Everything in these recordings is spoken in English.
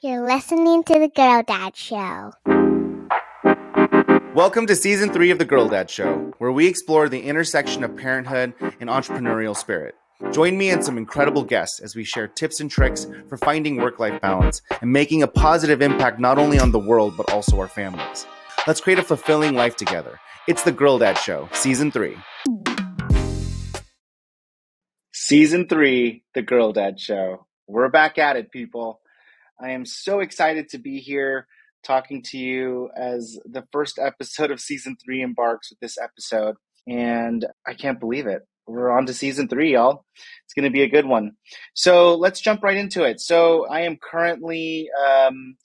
You're listening to the Girl Dad Show. Welcome to Season 3 of The Girl Dad Show, where we explore the intersection of parenthood and entrepreneurial spirit. Join me and some incredible guests as we share tips and tricks for finding work-life balance and making a positive impact not only on the world, but also our families. Let's create a fulfilling life together. It's The Girl Dad Show, Season 3. Season 3, The Girl Dad Show. We're back at it, people. I am so excited to be here talking to you as the first episode of Season 3 embarks with this episode. And I can't believe it. We're on to Season 3, y'all. It's going to be a good one. So let's jump right into it. So I am currently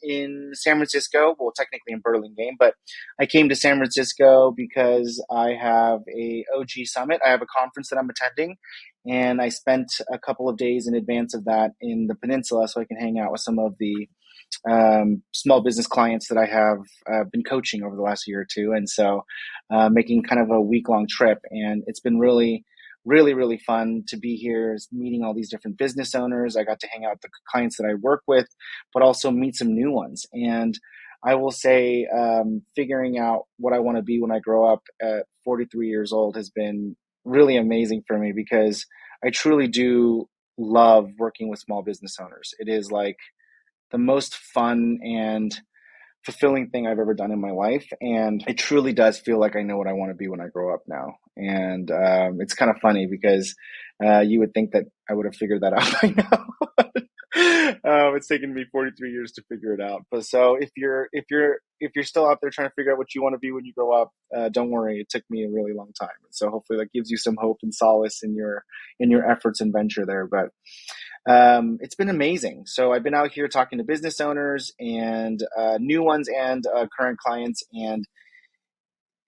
in San Francisco. Well, technically in Burlingame, but I came to San Francisco because I have a OG Summit. I have a conference that I'm attending. And I spent a couple of days in advance of that in the peninsula so I can hang out with some of the small business clients that I have been coaching over the last year or two. And so making kind of a week-long trip. And it's been really, really, really fun to be here, meeting all these different business owners. I got to hang out with the clients that I work with, but also meet some new ones. And I will say figuring out what I want to be when I grow up at 43 years old has been really amazing for me because I truly do love working with small business owners. It is like the most fun and fulfilling thing I've ever done in my life. And it truly does feel like I know what I want to be when I grow up now. And it's kind of funny because you would think that I would have figured that out by now. It's taken me 43 years to figure it out. But so if you're still out there trying to figure out what you want to be when you grow up, don't worry. It took me a really long time. And so hopefully that gives you some hope and solace in your efforts and venture there. But it's been amazing. So I've been out here talking to business owners and new ones and current clients, and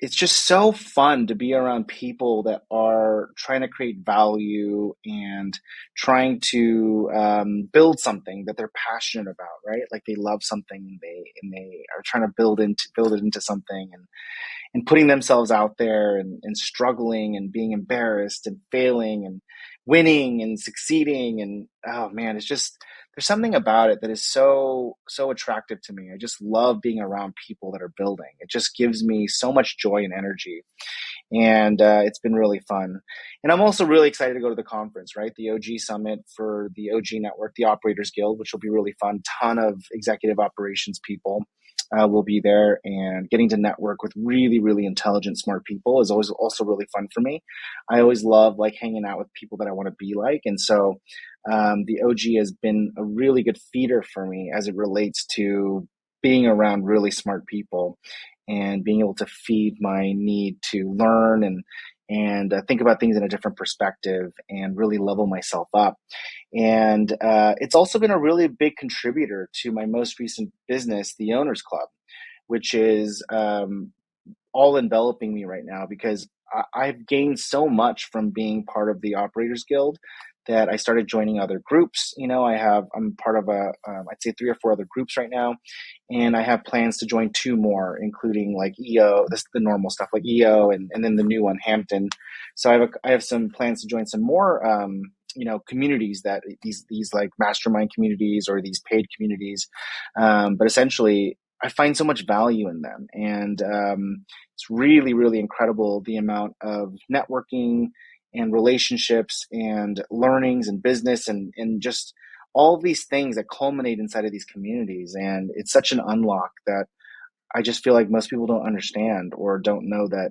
it's just so fun to be around people that are trying to create value and trying to build something that they're passionate about, right? Like they love something and they are trying to build it into something and putting themselves out there and struggling and being embarrassed and failing and winning and succeeding. And oh man, it's just, there's something about it that is so attractive to me. I just love being around people that are building. It just gives me so much joy and energy. And it's been really fun. And I'm also really excited to go to the conference, right? The OG Summit for the OG Network, the Operators Guild, which will be really fun. Ton of executive operations people will be there, and getting to network with really, really intelligent, smart people is always also really fun for me. I always love like hanging out with people that I want to be like. And so the OG has been a really good feeder for me as it relates to being around really smart people and being able to feed my need to learn and think about things in a different perspective and really level myself up. And it's also been a really big contributor to my most recent business, the Owners Club, which is all enveloping me right now because I've gained so much from being part of the Operators Guild that I started joining other groups. You know, I'm part of I'd say 3 or 4 other groups right now. And I have plans to join 2 more, including like EO, the normal stuff like EO and then the new one, Hampton. So I have some plans to join some more, communities that these like mastermind communities or these paid communities. But essentially, I find so much value in them. And it's really, really incredible the amount of networking and relationships and learnings and business and just all of these things that culminate inside of these communities. And it's such an unlock that I just feel like most people don't understand or don't know that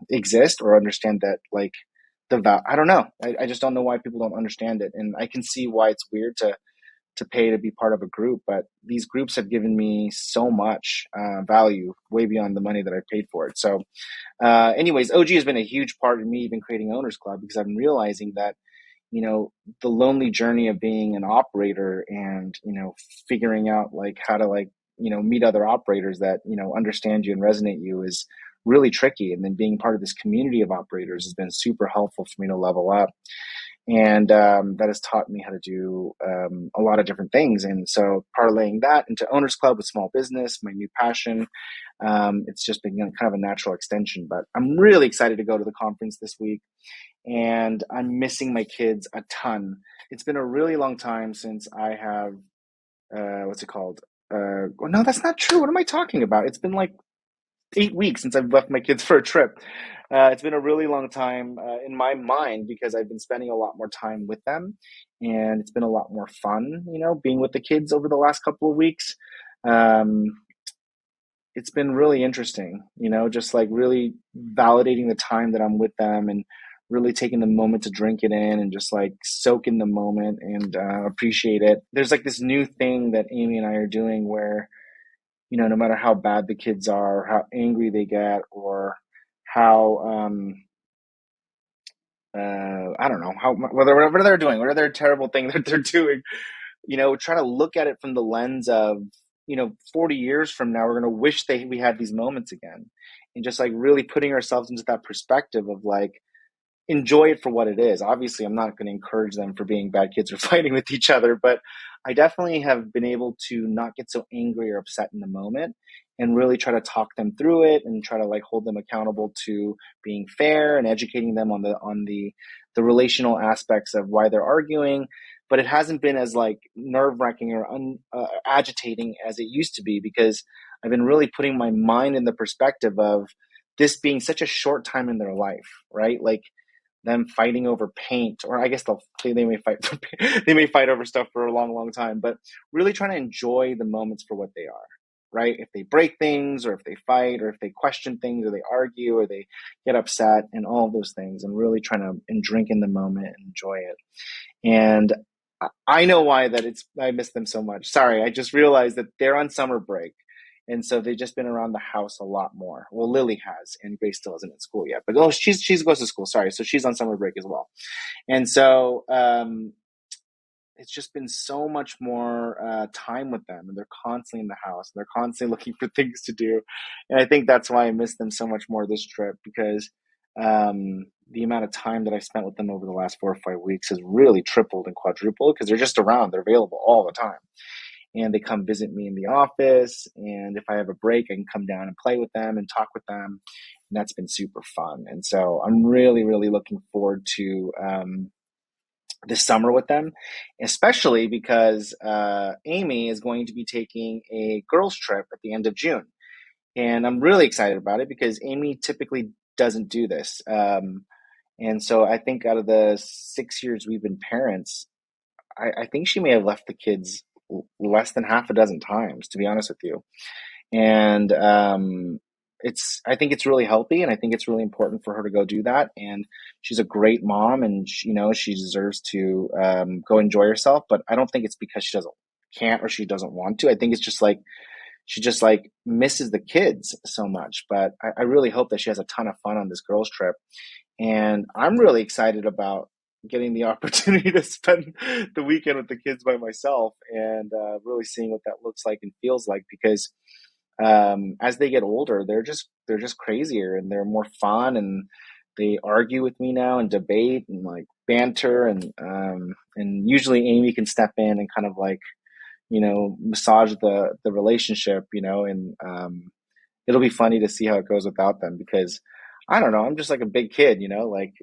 exist or understand that like I don't know. I just don't know why people don't understand it. And I can see why it's weird to pay to be part of a group, but these groups have given me so much value way beyond the money that I paid for it. So anyways, OG has been a huge part of me even creating Owners Club because I'm realizing that, you know, the lonely journey of being an operator and, you know, figuring out like how to like, you know, meet other operators that, you know, understand you and resonate you is really tricky. And then being part of this community of operators has been super helpful for me to level up. And that has taught me how to do a lot of different things. And so parlaying that into Owners Club with small business, my new passion, it's just been kind of a natural extension. But I'm really excited to go to the conference this week. And I'm missing my kids a ton. It's been a really long time since I have what's it called? Well, no, that's not true. What am I talking about? It's been like 8 weeks since I've left my kids for a trip. It's been a really long time in my mind because I've been spending a lot more time with them, and it's been a lot more fun, being with the kids over the last couple of weeks. Um, it's been really interesting, just like really validating the time that I'm with them and really taking the moment to drink it in and just like soak in the moment and appreciate it. There's like this new thing that Amy and I are doing where no matter how bad the kids are, or how angry they get, or how I don't know how whatever they're doing, whatever their terrible thing that they're doing, try to look at it from the lens of 40 years from now, we're going to wish we had these moments again, and just like really putting ourselves into that perspective of like enjoy it for what it is. Obviously, I'm not going to encourage them for being bad kids or fighting with each other, but I definitely have been able to not get so angry or upset in the moment and really try to talk them through it and try to like hold them accountable to being fair and educating them on the relational aspects of why they're arguing. But it hasn't been as like nerve-wracking or agitating as it used to be because I've been really putting my mind in the perspective of this being such a short time in their life, right? Like them fighting over paint, or I guess they may fight for they may fight over stuff for a long, long time, but really trying to enjoy the moments for what they are, right? If they break things, or if they fight, or if they question things, or they argue, or they get upset, and all of those things, and really trying to and drink in the moment and enjoy it. And I know why I miss them so much. Sorry, I just realized that they're on summer break. And so they've just been around the house a lot more. Well, Lily has, and Grace still isn't in school yet. But she's goes to school. Sorry, so she's on summer break as well. And so it's just been so much more time with them, and they're constantly in the house. And they're constantly looking for things to do, and I think that's why I miss them so much more this trip because the amount of time that I spent with them over the last 4 or 5 weeks has really tripled and quadrupled because they're just around. They're available all the time. And they come visit me in the office. And if I have a break, I can come down and play with them and talk with them. And that's been super fun. And so I'm really, really looking forward to this summer with them, especially because Amy is going to be taking a girls' trip at the end of June. And I'm really excited about it because Amy typically doesn't do this. And so I think out of the 6 years we've been parents, I think she may have left the kids less than half a dozen times, to be honest with you. And I think it's really healthy, and I think it's really important for her to go do that. And she's a great mom, and she deserves to go enjoy herself. But I don't think it's because she doesn't can't or she doesn't want to. I think it's just like she just like misses the kids so much. But I really hope that she has a ton of fun on this girls trip, and I'm really excited about getting the opportunity to spend the weekend with the kids by myself and really seeing what that looks like and feels like because as they get older, they're just crazier and they're more fun and they argue with me now and debate and like banter and usually Amy can step in and kind of like massage the relationship and it'll be funny to see how it goes without them because I don't know, I'm just like a big kid, like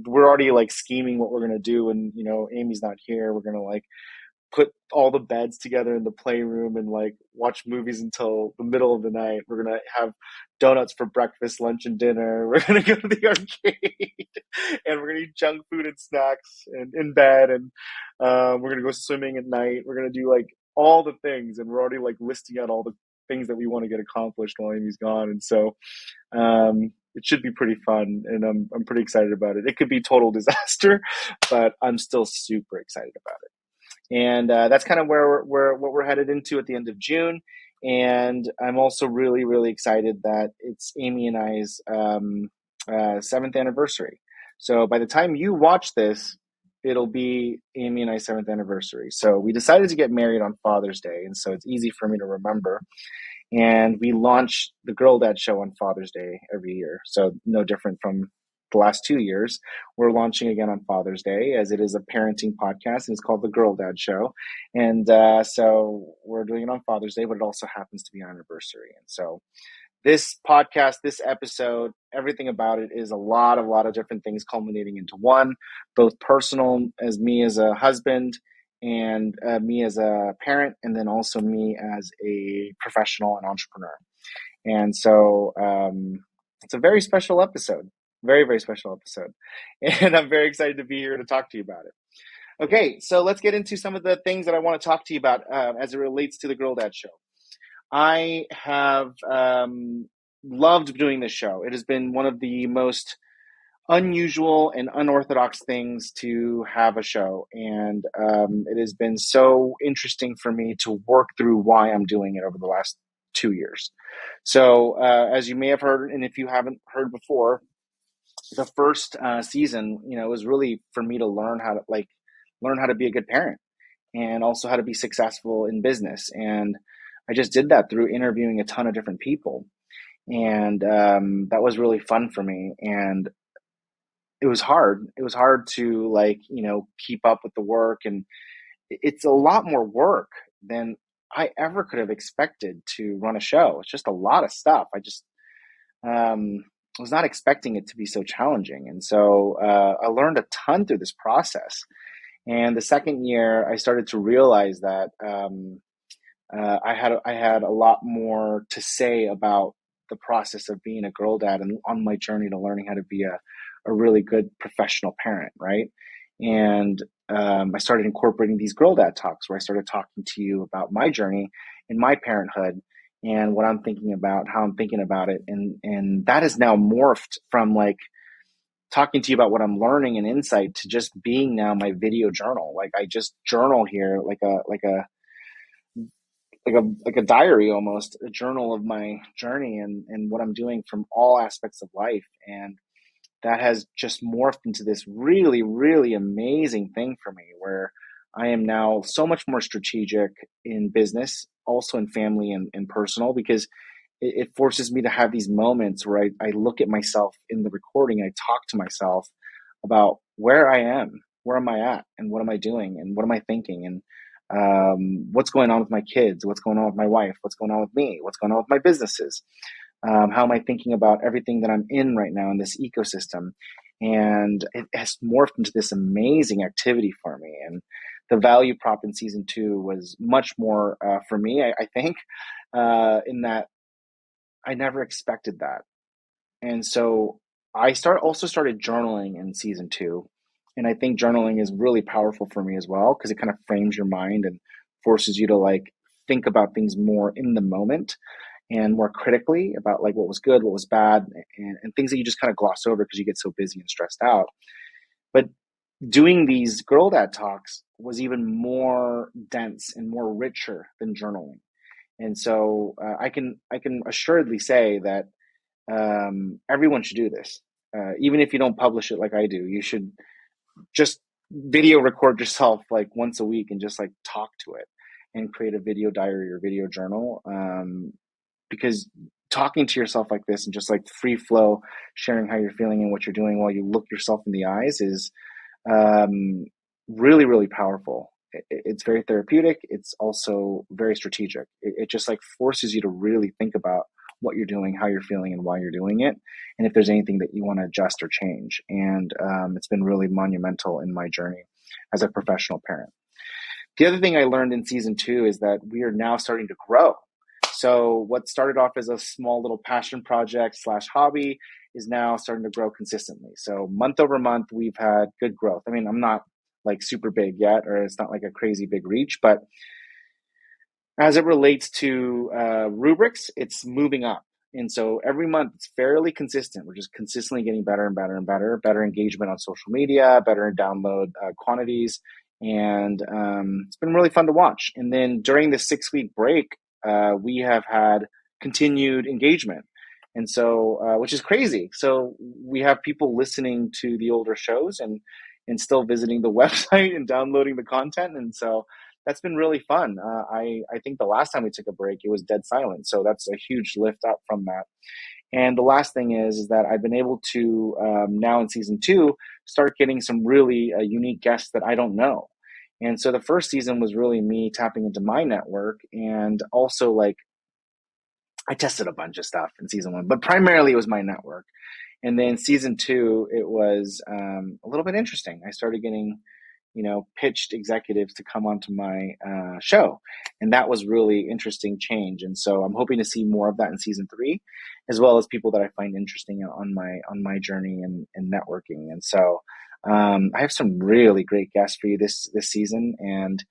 we're already like scheming what we're gonna do and Amy's not here. We're gonna like put all the beds together in the playroom and like watch movies until the middle of the night. We're gonna have donuts for breakfast, lunch, and dinner. We're gonna go to the arcade and we're gonna eat junk food and snacks and in bed and we're gonna go swimming at night. We're gonna do like all the things and we're already like listing out all the things that we want to get accomplished while Amy's gone. And so it should be pretty fun and I'm pretty excited about it. It could be total disaster, but I'm still super excited about it. And that's kind of where what we're headed into at the end of June. And I'm also really, really excited that it's Amy and I's 7th anniversary. So by the time you watch this, it'll be Amy and I's 7th anniversary. So we decided to get married on Father's Day. And so it's easy for me to remember. And we launch the Girl Dad Show on Father's Day every year. So no different from the last 2 years. We're launching again on Father's Day as it is a parenting podcast and it's called the Girl Dad Show. And so we're doing it on Father's Day, but it also happens to be our anniversary. And so this podcast, this episode, everything about it is a lot of different things culminating into one, both personal as me as a husband and me as a parent, and then also me as a professional and entrepreneur. And so it's a very special episode, very, very special episode. And I'm very excited to be here to talk to you about it. Okay, so let's get into some of the things that I want to talk to you about as it relates to the Girl Dad Show. I have loved doing this show. It has been one of the most unusual and unorthodox things to have a show. And it has been so interesting for me to work through why I'm doing it over the last 2 years. So, as you may have heard, and if you haven't heard before, the first season, was really for me to learn how to be a good parent and also how to be successful in business. And I just did that through interviewing a ton of different people. And that was really fun for me. And it was hard. It was hard to keep up with the work, and it's a lot more work than I ever could have expected to run a show. It's just a lot of stuff. I just was not expecting it to be so challenging, and so I learned a ton through this process. And the second year, I started to realize that I had a lot more to say about the process of being a girl dad and on my journey to learning how to be a really good professional parent, right? And I started incorporating these girl dad talks where I started talking to you about my journey in my parenthood and what I'm thinking about, how I'm thinking about it. And that has now morphed from talking to you about what I'm learning and insight to just being now my video journal. Like I just journal here like a diary, almost a journal of my journey and what I'm doing from all aspects of life. And that has just morphed into this really, really amazing thing for me where I am now so much more strategic in business, also in family and personal, because it forces me to have these moments where I look at myself in the recording. I talk to myself about where I am, where am I at, and what am I doing, and what am I thinking, and what's going on with my kids, what's going on with my wife, what's going on with me, what's going on with my businesses, how am I thinking about everything that I'm in right now in this ecosystem. And it has morphed into this amazing activity for me. And the value prop in season 2 was much more for me, I think, in that I never expected that. And so also started journaling in season 2. And I think journaling is really powerful for me as well because it kind of frames your mind and forces you to think about things more in the moment and more critically about what was good, what was bad, and things that you just kind of gloss over because you get so busy and stressed out. But doing these girl dad talks was even more dense and more richer than journaling. And so I can assuredly say that everyone should do this. Even if you don't publish it like I do, you should just video record yourself once a week and just talk to it and create a video diary or video journal. Because talking to yourself like this and just free flow, sharing how you're feeling and what you're doing while you look yourself in the eyes is really, really powerful. It's very therapeutic. It's also very strategic. It just forces you to really think about what you're doing, how you're feeling, and why you're doing it, and if there's anything that you want to adjust or change. And it's been really monumental in my journey as a professional parent. The other thing I learned in season 2 is that we are now starting to grow. So what started off as a small little passion project / hobby is now starting to grow consistently. So month over month, we've had good growth. I mean, I'm not super big yet, or it's not a crazy big reach, but as it relates to rubrics, it's moving up. And so every month it's fairly consistent. We're just consistently getting better and better and better engagement on social media, better download quantities. And it's been really fun to watch. And then during the 6-week break, we have had continued engagement. And so, which is crazy. So we have people listening to the older shows and still visiting the website and downloading the content. And so that's been really fun. I think the last time we took a break, it was dead silent. So that's a huge lift up from that. And the last thing is that I've been able to now in season 2 start getting some really unique guests that I don't know. And so the first season was really me tapping into my network, and also I tested a bunch of stuff in season 1, but primarily it was my network. And then season 2, it was a little bit interesting. I started getting pitched executives to come onto my show. And that was really interesting change. And so I'm hoping to see more of that in season 3, as well as people that I find interesting on my journey and networking. And so I have some really great guests for you this season, and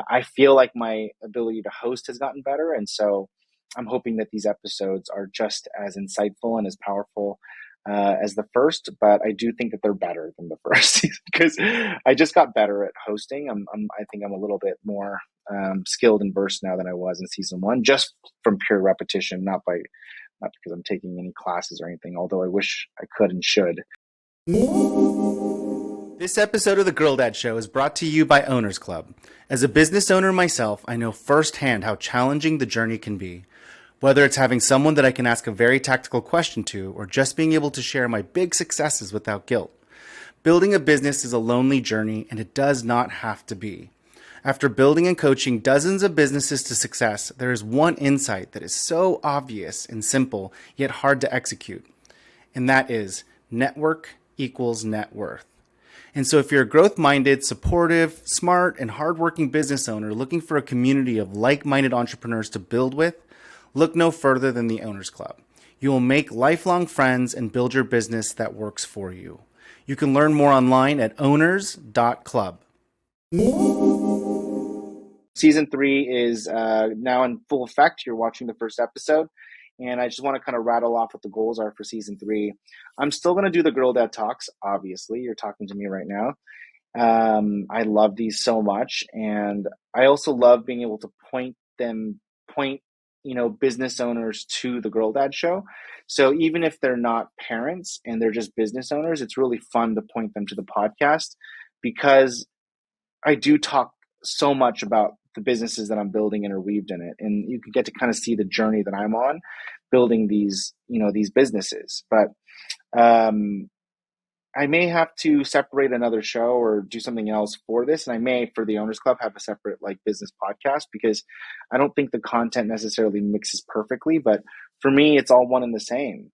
I feel like my ability to host has gotten better. And so I'm hoping that these episodes are just as insightful and as powerful as the first, but I do think that they're better than the first season because I just got better at hosting. I think I'm a little bit more skilled and versed now than I was in season 1, just from pure repetition, not because I'm taking any classes or anything, although I wish I could and should. This episode of The Girl Dad Show is brought to you by Owners Club. As a business owner myself, I know firsthand how challenging the journey can be. Whether it's having someone that I can ask a very tactical question to, or just being able to share my big successes without guilt. Building a business is a lonely journey, and it does not have to be. After building and coaching dozens of businesses to success, there is one insight that is so obvious and simple, yet hard to execute. And that is, network equals net worth. And so if you're a growth-minded, supportive, smart, and hardworking business owner looking for a community of like-minded entrepreneurs to build with, look no further than the Owners Club. You will make lifelong friends and build your business that works for you. You can learn more online at owners.club. Season 3 is now in full effect. You're watching the first episode. And I just want to kind of rattle off what the goals are for season 3. I'm still going to do the Girl Dad Talks, obviously. You're talking to me right now. I love these so much. And I also love being able to point business owners to the Girl Dad Show. So even if they're not parents and they're just business owners, it's really fun to point them to the podcast because I do talk so much about the businesses that I'm building and are weaved in it. And you can get to kind of see the journey that I'm on building these businesses. But I may have to separate another show or do something else for this. And I may, for the Owners Club, have a separate business podcast because I don't think the content necessarily mixes perfectly. But for me, it's all one and the same.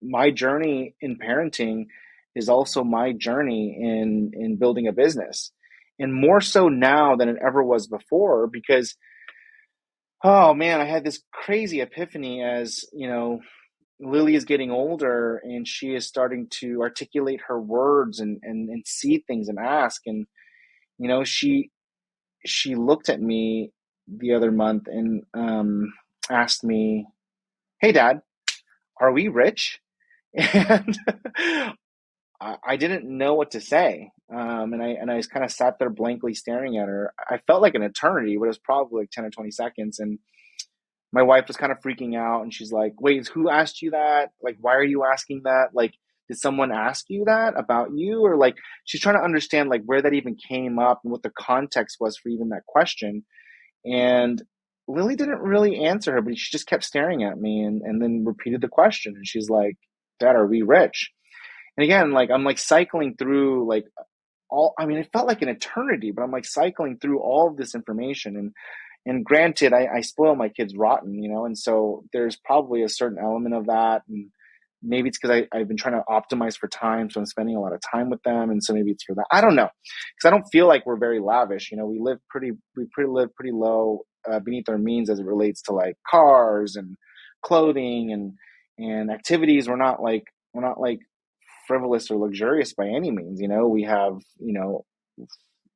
My journey in parenting is also my journey in building a business. And more so now than it ever was before because, oh man, I had this crazy epiphany as, Lily is getting older and she is starting to articulate her words and see things and ask. And, she looked at me the other month and asked me, "Hey, Dad, are we rich?" And I didn't know what to say. And I just kind of sat there blankly staring at her. I felt like an eternity, but it was probably like 10 or 20 seconds. And my wife was kind of freaking out and she's like, "Wait, who asked you that? Like, why are you asking that? Like, did someone ask you that about you?" Or she's trying to understand where that even came up and what the context was for even that question. And Lily didn't really answer her, but she just kept staring at me and then repeated the question. And she's like, "Dad, are we rich?" And again, I'm cycling through it felt like an eternity, but I'm cycling through all of this information. And granted, I spoil my kids rotten, and so there's probably a certain element of that. And maybe it's because I've been trying to optimize for time. So I'm spending a lot of time with them. And so maybe it's for that. I don't know. Because I don't feel like we're very lavish. We live pretty low beneath our means as it relates to cars and clothing and activities. We're not frivolous or luxurious by any means. We have,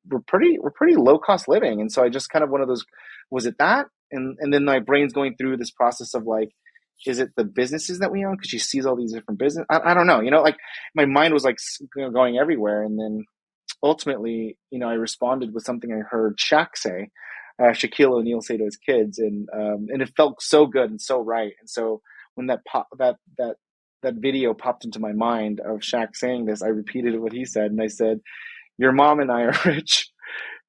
we're pretty low cost living. And so I just kind of one of those, was it that? And then my brain's going through this process of is it the businesses that we own? Because she sees all these different business. I don't know, my mind was going everywhere. And then ultimately, I responded with something I heard Shaq say, Shaquille O'Neal say to his kids. And it felt so good and so right. And so when that video popped into my mind of Shaq saying this, I repeated what he said. And I said, "Your mom and I are rich,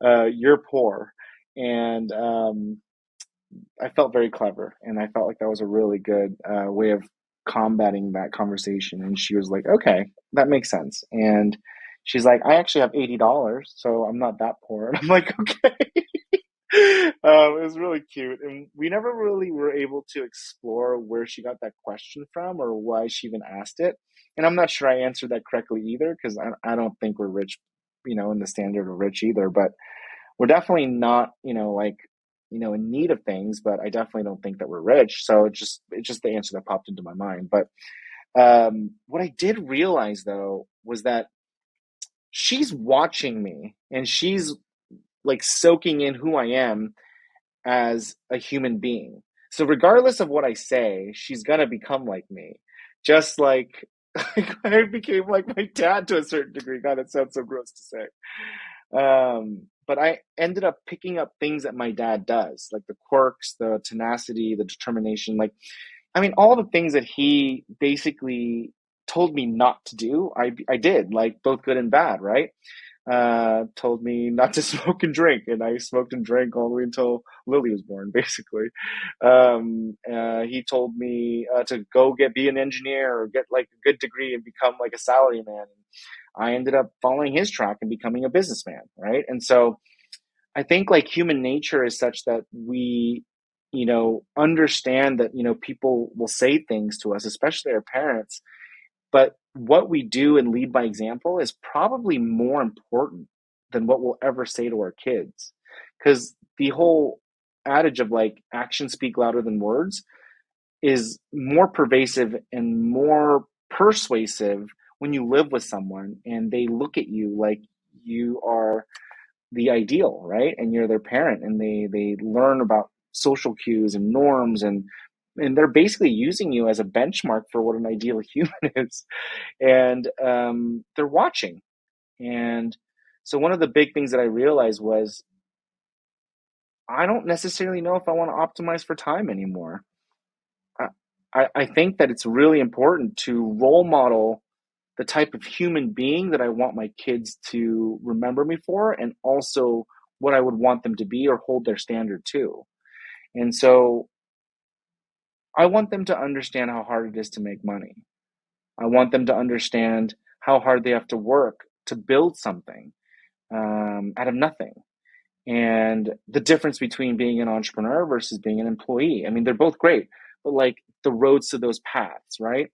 you're poor." And I felt very clever. And I felt like that was a really good way of combating that conversation. And she was like, "Okay, that makes sense." And she's like, "I actually have $80, so I'm not that poor." And I'm like, "Okay." It was really cute. And we never really were able to explore where she got that question from or why she even asked it. And I'm not sure I answered that correctly either, because I don't think we're rich in the standard of rich either, but we're definitely not, in need of things, but I definitely don't think that we're rich. So it's just the answer that popped into my mind. But what I did realize though was that she's watching me and she's like soaking in who I am as a human being. So regardless of what I say, she's gonna become like me. Just like I became like my dad to a certain degree. God, it sounds so gross to say. But I ended up picking up things that my dad does, like the quirks, the tenacity, the determination. Like, I mean, all the things that he basically told me not to do, I did, like both good and bad, right? Told me not to smoke and drink, and I smoked and drank all the way until Lily was born, basically. He told me to go be an engineer or get like a good degree and become like a salary man. I ended up following his track and becoming a businessman, right? And so I think like human nature is such that we, understand that, people will say things to us, especially our parents, but what we do and lead by example is probably more important than what we'll ever say to our kids. Because the whole adage of like actions speak louder than words is more pervasive and more persuasive when you live with someone and they look at you like you are the ideal, right? And you're their parent and they learn about social cues and norms and they're basically using you as a benchmark for what an ideal human is. And they're watching. And so one of the big things that I realized was I don't necessarily know if I want to optimize for time anymore. I, I think that it's really important to role model the type of human being that I want my kids to remember me for, and also what I would want them to be or hold their standard to. And so I want them to understand how hard it is to make money. I want them to understand how hard they have to work to build something out of nothing. And the difference between being an entrepreneur versus being an employee. I mean, they're both great, but like the roads to those paths, right?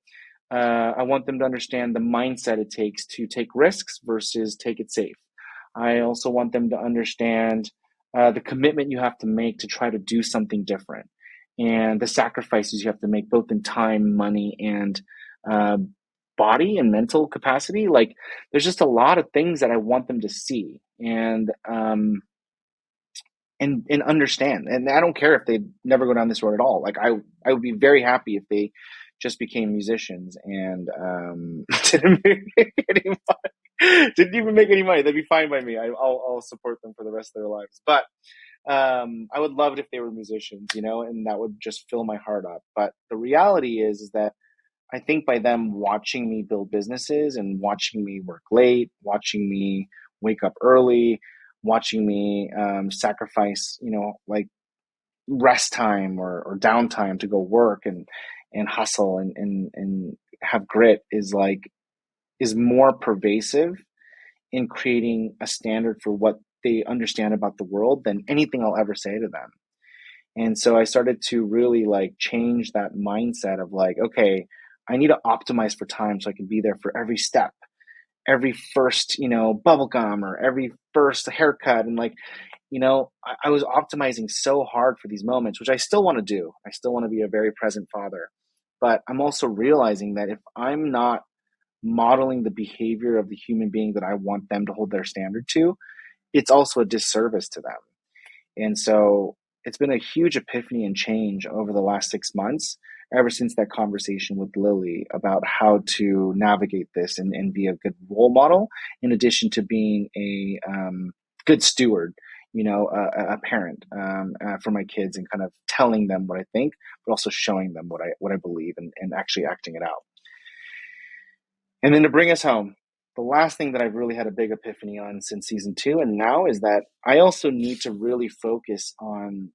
I want them to understand the mindset it takes to take risks versus take it safe. I also want them to understand the commitment you have to make to try to do something different and the sacrifices you have to make, both in time, money, and uh, body and mental capacity. Like, there's just a lot of things that I want them to see. And understand. And I don't care if they never go down this road at all. Like I would be very happy if they just became musicians and didn't make any money. Didn't even make any money. They'd be fine by me. I'll support them for the rest of their lives. But I would love it if they were musicians, and that would just fill my heart up. But the reality is that I think by them watching me build businesses and watching me work late, watching me wake up early, watching me sacrifice, like rest time or downtime to go work and hustle and have grit is more pervasive in creating a standard for what they understand about the world than anything I'll ever say to them. And so I started to really like change that mindset of like, okay, I need to optimize for time so I can be there for every step, every first, bubble gum or every first haircut. And like, I was optimizing so hard for these moments, which I still want to do. I still want to be a very present father. But I'm also realizing that if I'm not modeling the behavior of the human being that I want them to hold their standard to, it's also a disservice to them. And so it's been a huge epiphany and change over the last 6 months, ever since that conversation with Lily about how to navigate this and be a good role model, in addition to being a good steward, a parent for my kids and kind of telling them what I think, but also showing them what I believe and actually acting it out. And then to bring us home, the last thing that I've really had a big epiphany on since season 2 and now is that I also need to really focus on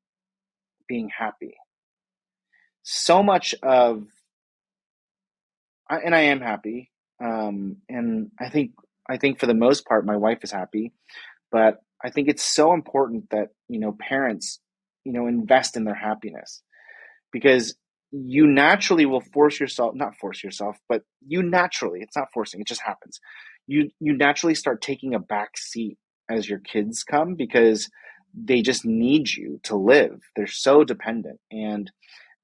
being happy. So much of, and I am happy, and I think for the most part my wife is happy, but I think it's so important that parents invest in their happiness, because you naturally will force yourself, not force yourself, but you naturally, it's not forcing, it just happens. you naturally start taking a back seat as your kids come, because they just need you to live. They're so dependent, and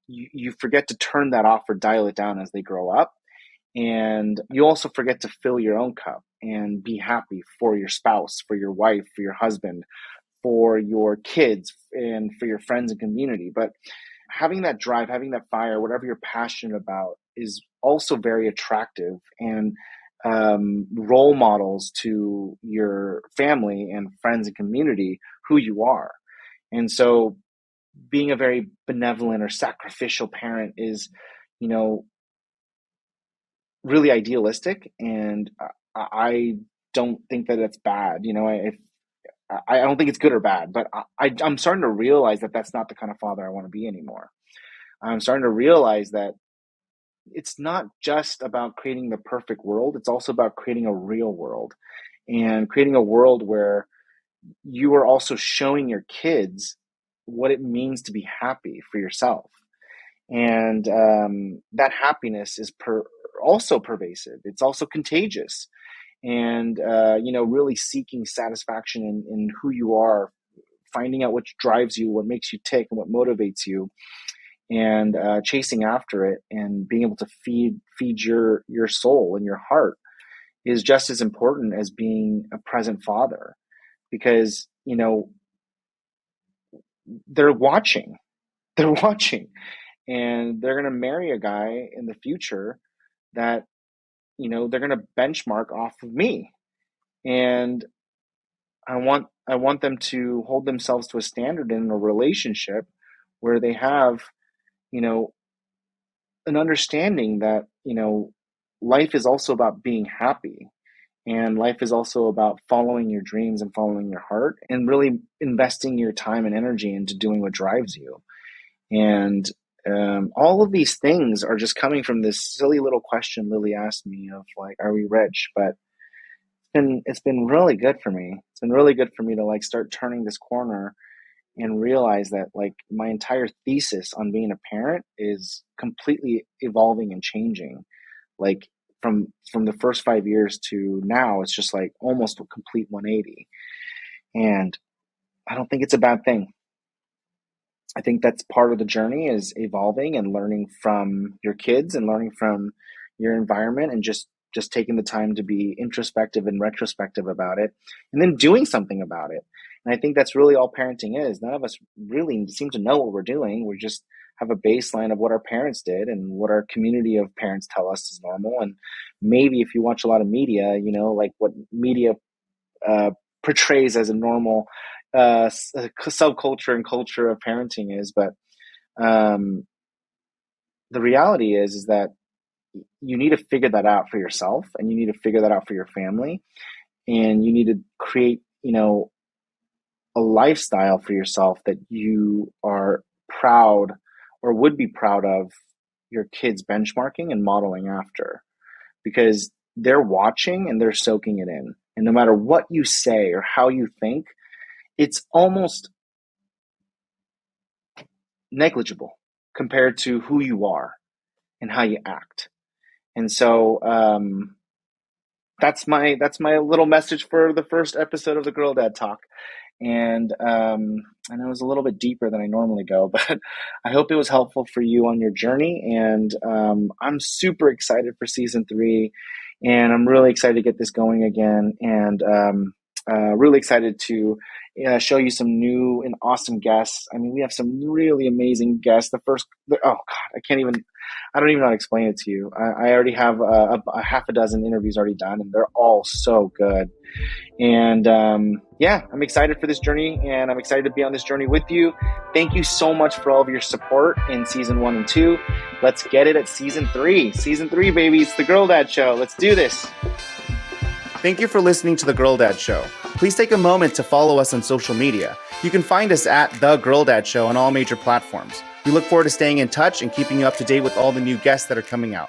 you forget to turn that off or dial it down as they grow up. And you also forget to fill your own cup and be happy for your spouse, for your wife, for your husband, for your kids, and for your friends and community. But having that drive, having that fire, whatever you're passionate about, is also very attractive, and role models to your family and friends and community who you are. And so being a very benevolent or sacrificial parent is, you know, really idealistic. And I don't think that it's bad. I don't think it's good or bad, but I'm starting to realize that that's not the kind of father I want to be anymore. I'm starting to realize that it's not just about creating the perfect world. It's also about creating a real world, and creating a world where you are also showing your kids what it means to be happy for yourself. And that happiness is also pervasive. It's also contagious. And, really seeking satisfaction in who you are, finding out what drives you, what makes you tick, and what motivates you, and chasing after it, and being able to feed your soul and your heart is just as important as being a present father, because they're watching, they're watching, and they're going to marry a guy in the future that they're going to benchmark off of me. And I want them to hold themselves to a standard in a relationship where they have an understanding that life is also about being happy, and life is also about following your dreams and following your heart, and really investing your time and energy into doing what drives you. And all of these things are just coming from this silly little question Lily asked me of, like, are we rich? But it's been really good for me. It's been really good for me to, like, start turning this corner and realize that, like, my entire thesis on being a parent is completely evolving and changing. Like, from the first 5 years to now, it's just like almost a complete 180. And I don't think it's a bad thing. I think that's part of the journey, is evolving and learning from your kids and learning from your environment, and just taking the time to be introspective and retrospective about it, and then doing something about it. And I think that's really all parenting is. None of us really seem to know what we're doing. We just have a baseline of what our parents did and what our community of parents tell us is normal. And maybe if you watch a lot of media, like what media portrays as a normal subculture and culture of parenting is. But the reality is that you need to figure that out for yourself, and you need to figure that out for your family, and you need to create, a lifestyle for yourself that you are proud, or would be proud of, your kids benchmarking and modeling after, because they're watching and they're soaking it in. And no matter what you say or how you think, it's almost negligible compared to who you are and how you act. And so that's my little message for the first episode of the Girl Dad Talk. And I know it was a little bit deeper than I normally go, but I hope it was helpful for you on your journey. And I'm super excited for season 3, and I'm really excited to get this going again. And really excited to show you some new and awesome guests. I mean, we have some really amazing guests. I don't even know how to explain it to you. I already have a half a dozen interviews already done, and they're all so good. And I'm excited for this journey, and I'm excited to be on this journey with you. Thank you so much for all of your support in season 1 and 2. Let's get it at season 3. Season 3, baby. It's the Girl Dad Show. Let's do this. Thank you for listening to The Girl Dad Show. Please take a moment to follow us on social media. You can find us at The Girl Dad Show on all major platforms. We look forward to staying in touch and keeping you up to date with all the new guests that are coming out.